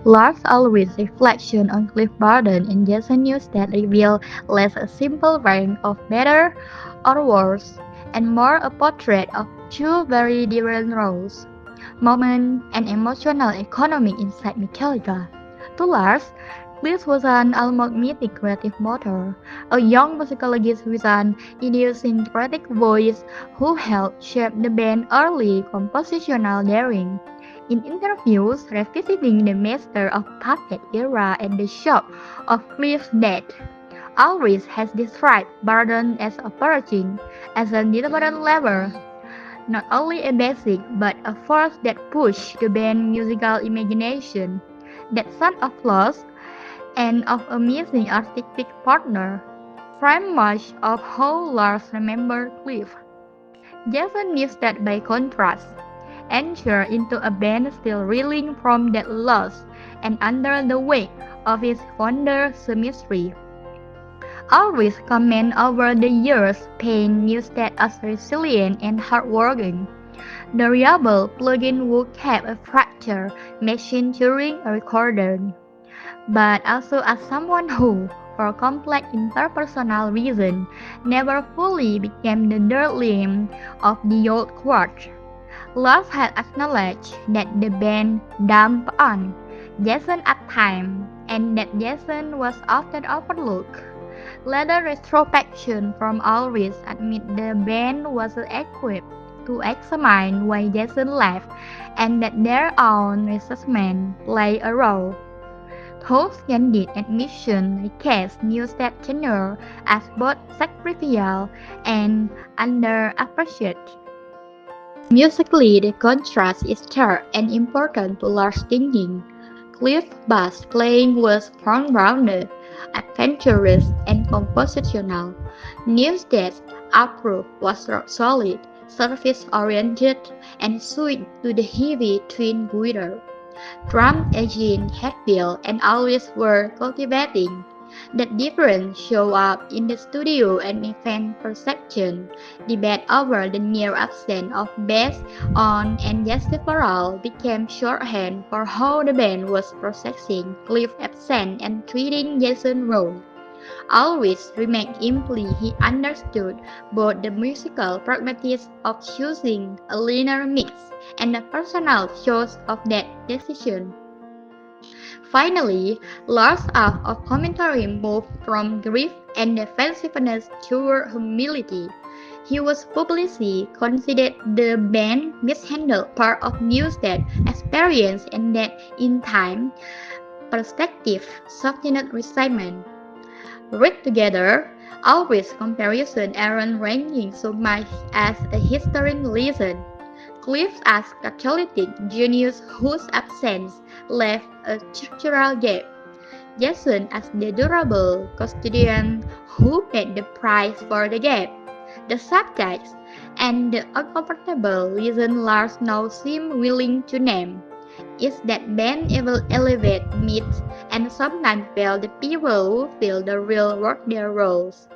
Lars Ulrich's reflection on Cliff Burton and Jason Newsted reveal less a simple rank of better or worse, and more a portrait of two very different roles, moment and emotional economy inside Metallica. To Lars, Cliff was an almost mythic creative motor, a young musicologist with an idiosyncratic voice who helped shape the band's early compositional daring. In interviews revisiting the Master of Puppet era and the shock of Cliff's death, Ulrich has described Barton as operating as a deliberate lever, not only a basic but a force that pushed the band's musical imagination. That son of loss and of a missing artistic partner frame much of how Lars remembered Cliff. Jason Newsted, by contrast, entered into a band still reeling from that loss and under the weight of its founder's mystery. Always comment over the years paint Newsted as resilient and hardworking. The reliable plug-in would have a fractured machine during a recording, but also as someone who, for complex interpersonal reasons, never fully became the third limb of the old quartet. Love had acknowledged that the band dumped on Jason at times, and that Jason was often overlooked. Later retrospection from Ulrich admit the band was equipped to examine why Jason left and that their own resentment played a role. Those candid admissions cast Newsted tenure as both sacrificial and underappreciated. Musically, the contrast is stark and important to Lars' thinking. Cliff bass playing was front-rounded, adventurous, and compositional. Newsted's approach was rock solid, service-oriented, and suited to the heavy twin guitar. Drum engine Hatfield and always were cultivating. That difference showed up in the studio and event perception. Debate over the near absence of bass on and Jesse Farrell became shorthand for how the band was processing Cliff's absence and treating Jason's role. Always remained imply he understood both the musical pragmatism of choosing a linear mix and the personal choice of that decision. Finally, Lars' arc of commentary moved from grief and defensiveness toward humility. He was publicly considered the band mishandled part of Newsted's experience and that in time, perspective softened resentment. Read together, always comparison aren't ranking so much as a historic lesson. Cliff as catalytic genius whose absence left a structural gap. Jason as the durable custodian who paid the price for the gap. The subtext and the uncomfortable reason Lars now seems willing to name is that Ben will elevate myths and sometimes fail the people who feel the real work their roles.